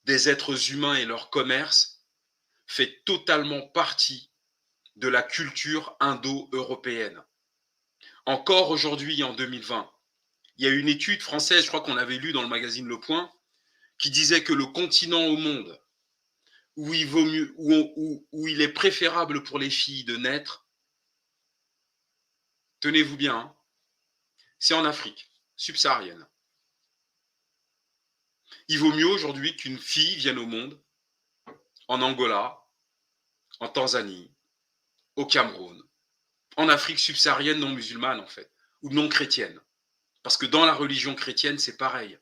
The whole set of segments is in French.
des êtres humains et leur commerce fait totalement partie de la culture indo-européenne. Encore aujourd'hui, en 2020, il y a une étude française, je crois qu'on l'avait lue dans le magazine Le Point, qui disait que le continent au monde où il vaut mieux, où il est préférable pour les filles de naître, tenez-vous bien, hein, c'est en Afrique subsaharienne. Il vaut mieux aujourd'hui qu'une fille vienne au monde en Angola, en Tanzanie, au Cameroun, en Afrique subsaharienne non musulmane en fait, ou non chrétienne. Parce que dans la religion chrétienne, c'est pareil.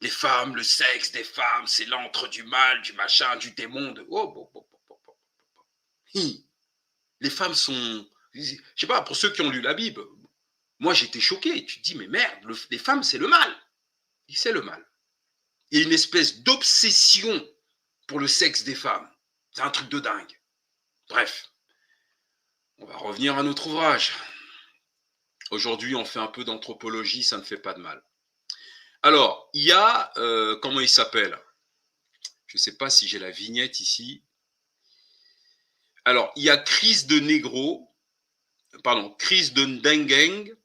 Les femmes, le sexe des femmes, c'est l'antre du mal, du machin, du démon. Les femmes sont... Je sais pas, pour ceux qui ont lu la Bible, moi j'étais choqué. Tu te dis, mais merde, les femmes, c'est le mal. C'est le mal. Il y a une espèce d'obsession pour le sexe des femmes. C'est un truc de dingue. Bref, on va revenir à notre ouvrage. Aujourd'hui, on fait un peu d'anthropologie, ça ne fait pas de mal. Alors, il y a, comment il s'appelle? Je ne sais pas si j'ai la vignette ici. Alors, il y a Chris de Ndengeng,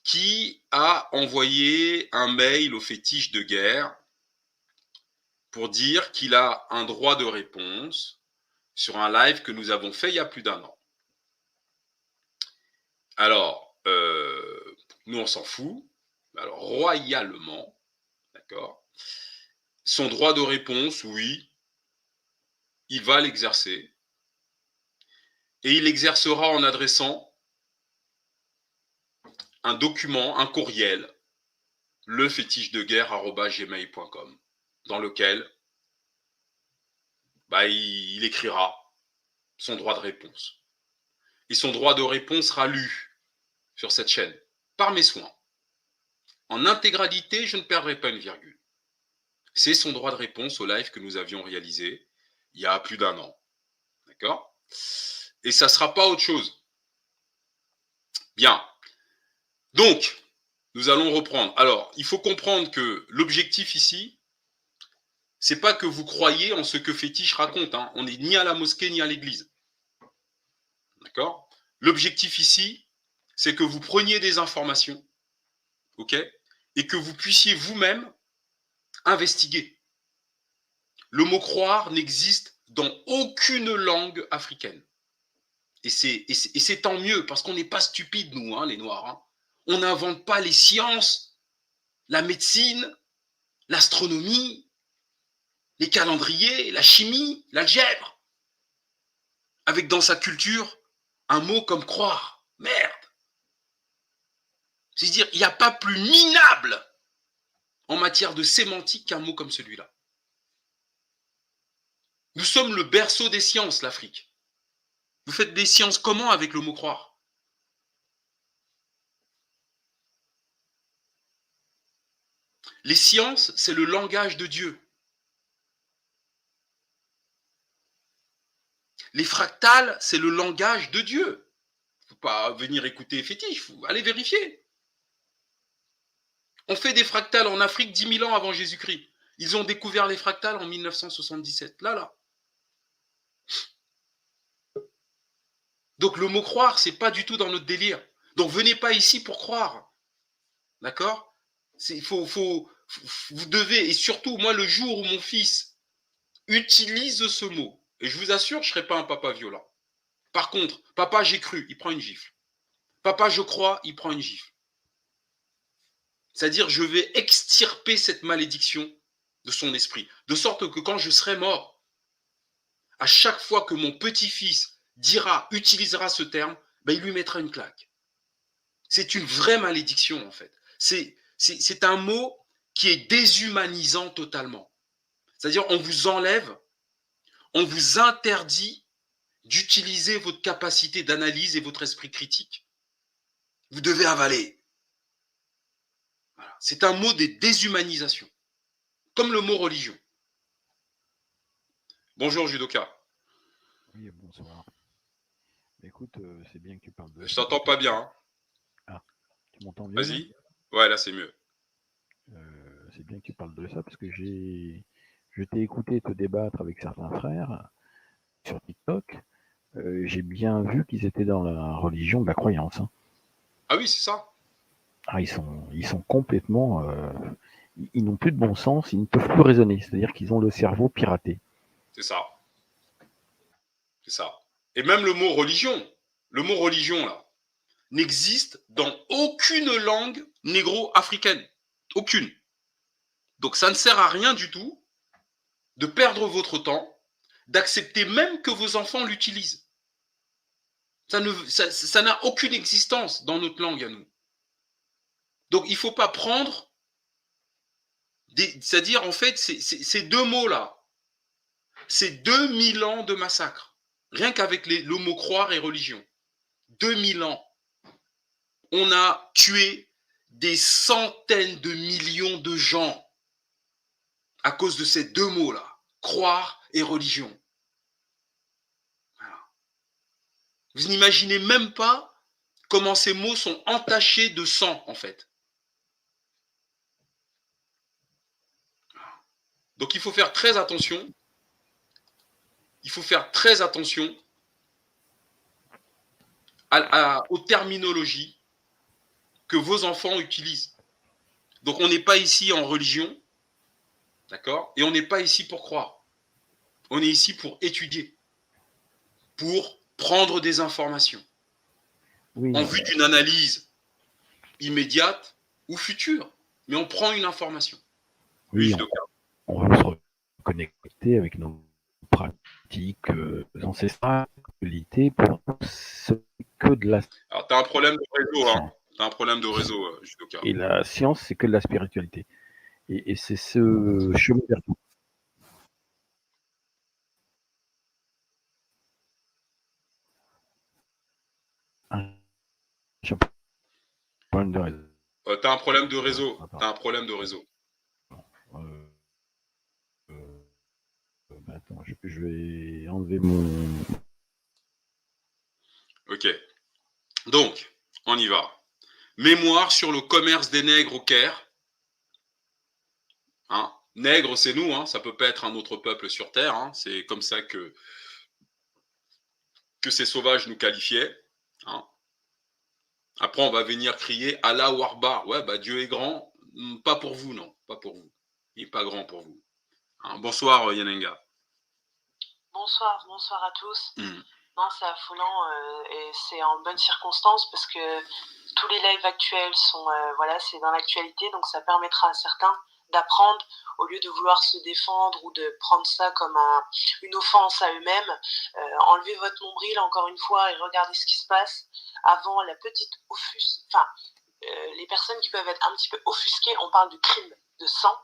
qui a envoyé un mail au fétiche de guerre pour dire qu'il a un droit de réponse sur un live que nous avons fait il y a plus d'1 an. Alors, nous on s'en fout, alors royalement, d'accord, son droit de réponse, oui, il va l'exercer, et il l'exercera en adressant un document, un courriel, lefétichedeguerre@gmail.com, dans lequel il écrira son droit de réponse. Et son droit de réponse sera lu sur cette chaîne, par mes soins. En intégralité, je ne perdrai pas une virgule. C'est son droit de réponse au live que nous avions réalisé il y a plus d'1 an. D'accord? Et ça ne sera pas autre chose. Bien. Donc, nous allons reprendre. Alors, il faut comprendre que l'objectif ici, c'est pas que vous croyez en ce que Fétiche raconte. Hein. On n'est ni à la mosquée ni à l'église. D'accord? L'objectif ici, c'est que vous preniez des informations, ok? Et que vous puissiez vous-même investiguer. Le mot croire n'existe dans aucune langue africaine. Et c'est tant mieux, parce qu'on n'est pas stupides, nous, hein, les Noirs. Hein. On n'invente pas les sciences, la médecine, l'astronomie, les calendriers, la chimie, l'algèbre. Avec dans sa culture un mot comme croire. Merde. C'est-à-dire, il n'y a pas plus minable en matière de sémantique qu'un mot comme celui-là. Nous sommes le berceau des sciences, l'Afrique. Vous faites des sciences comment avec le mot croire? Les sciences, c'est le langage de Dieu. Les fractales, c'est le langage de Dieu. Il ne faut pas venir écouter fétiche, il faut aller vérifier. On fait des fractales en Afrique 10 000 ans avant Jésus-Christ. Ils ont découvert les fractales en 1977. Là. Donc le mot croire, c'est pas du tout dans notre délire. Donc venez pas ici pour croire. D'accord? Vous devez, et surtout, moi, le jour où mon fils utilise ce mot, et je vous assure, je ne serai pas un papa violent. Par contre, papa, j'ai cru, il prend une gifle. Papa, je crois, il prend une gifle. C'est-à-dire, je vais extirper cette malédiction de son esprit. De sorte que quand je serai mort, à chaque fois que mon petit-fils utilisera ce terme, il lui mettra une claque. C'est une vraie malédiction, en fait. C'est un mot qui est déshumanisant totalement. C'est-à-dire, on vous enlève, on vous interdit d'utiliser votre capacité d'analyse et votre esprit critique. Vous devez avaler. Voilà. C'est un mot de déshumanisation, comme le mot religion. Bonjour Judoka. Oui, bonsoir. Écoute, c'est bien que tu parles de ça. Je t'entends pas bien. Hein. Ah, tu m'entends mieux? Vas-y. Ouais, là c'est mieux. c'est bien que tu parles de ça parce que je t'ai écouté te débattre avec certains frères sur TikTok. J'ai bien vu qu'ils étaient dans la religion de la croyance. Hein. Ah oui, c'est ça. Ah, ils sont complètement, ils n'ont plus de bon sens, ils ne peuvent plus raisonner. C'est-à-dire qu'ils ont le cerveau piraté. C'est ça. C'est ça. Et même le mot religion, là, n'existe dans aucune langue négro-africaine. Aucune. Donc ça ne sert à rien du tout de perdre votre temps, d'accepter même que vos enfants l'utilisent. Ça n'a aucune existence dans notre langue à nous. Donc il ne faut pas prendre, c'est-à-dire en fait, ces deux mots-là, c'est 2000 ans de massacre. Rien qu'avec le mot croire et religion. 2000 ans. On a tué des centaines de millions de gens à cause de ces deux mots-là, croire et religion. Voilà. Vous n'imaginez même pas comment ces mots sont entachés de sang, en fait. Donc il faut faire très attention. Il faut faire très attention aux terminologies que vos enfants utilisent. Donc on n'est pas ici en religion, d'accord? Et on n'est pas ici pour croire. On est ici pour étudier, pour prendre des informations, Oui, en vue d'une analyse immédiate ou future. Mais on prend une information. oui, on veut se reconnecter avec nos pratiques ancestrales, pour ce que de la Alors, tu as un problème de réseau, hein. science. Tu as un problème de réseau, Judoka. Et la science, c'est que de la spiritualité. Et c'est ce chemin vers tout. J'ai un problème de réseau. Tu as un problème de réseau. Tu as un problème de réseau. Attends, je vais enlever mon... Ok. Donc, on y va. Mémoire sur le commerce des nègres au Caire. Hein, nègres, c'est nous, hein, ça peut pas être un autre peuple sur Terre. Hein, c'est comme ça que ces sauvages nous qualifiaient. Hein. Après, on va venir crier Allah Warbar. Ouais, bah Dieu est grand. Pas pour vous, non. Pas pour vous. Il n'est pas grand pour vous. Hein, bonsoir, Yanenga. Bonsoir à tous. Non, c'est affolant et c'est en bonne circonstance parce que tous les lives actuels sont, voilà, c'est dans l'actualité, donc ça permettra à certains d'apprendre au lieu de vouloir se défendre ou de prendre ça comme une offense à eux-mêmes. Enlevez votre nombril encore une fois et regardez ce qui se passe avant la petite les personnes qui peuvent être un petit peu offusquées. On parle de crimes, de sang,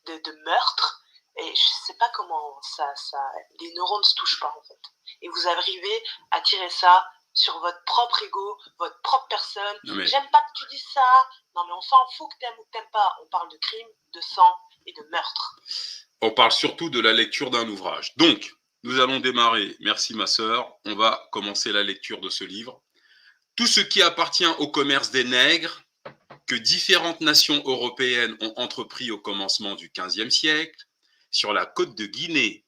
de meurtre. Et je sais pas comment les neurones ne se touchent pas en fait. Et vous arrivez à tirer ça sur votre propre ego, votre propre personne. Mais... J'aime pas que tu dises ça. Non mais on s'en fout que t'aimes ou que t'aimes pas. On parle de crime, de sang et de meurtre. On parle surtout de la lecture d'un ouvrage. Donc, nous allons démarrer. Merci ma sœur. On va commencer la lecture de ce livre. Tout ce qui appartient au commerce des nègres que différentes nations européennes ont entrepris au commencement du XVe siècle, sur la côte de Guinée.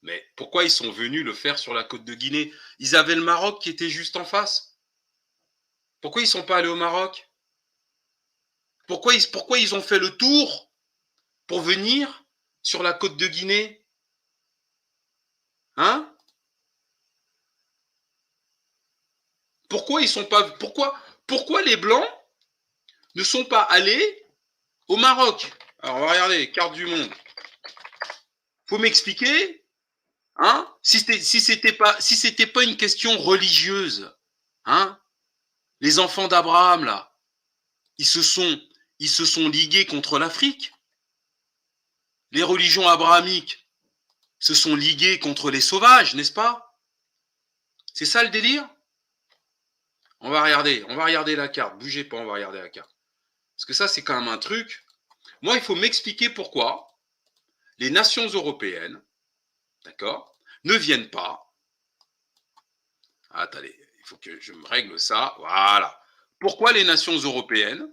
Mais pourquoi ils sont venus le faire sur la côte de Guinée? Ils avaient le Maroc qui était juste en face. Pourquoi ils ne sont pas allés au Maroc? Pourquoi ils ont fait le tour pour venir sur la côte de Guinée? Hein? Pourquoi ils sont pas... Pourquoi les Blancs ne sont pas allés au Maroc? Alors, on va regarder, carte du monde. Faut m'expliquer, hein, si c'était pas une question religieuse, hein, les enfants d'Abraham là, ils se sont ligués contre l'Afrique. Les religions abrahamiques se sont liguées contre les sauvages, n'est-ce pas? C'est ça le délire? On va regarder la carte. Bougez pas, on va regarder la carte. Parce que ça, c'est quand même un truc. Moi, il faut m'expliquer pourquoi les nations européennes, d'accord, ne viennent pas. Attendez, il faut que je me règle ça. Voilà. Pourquoi les nations européennes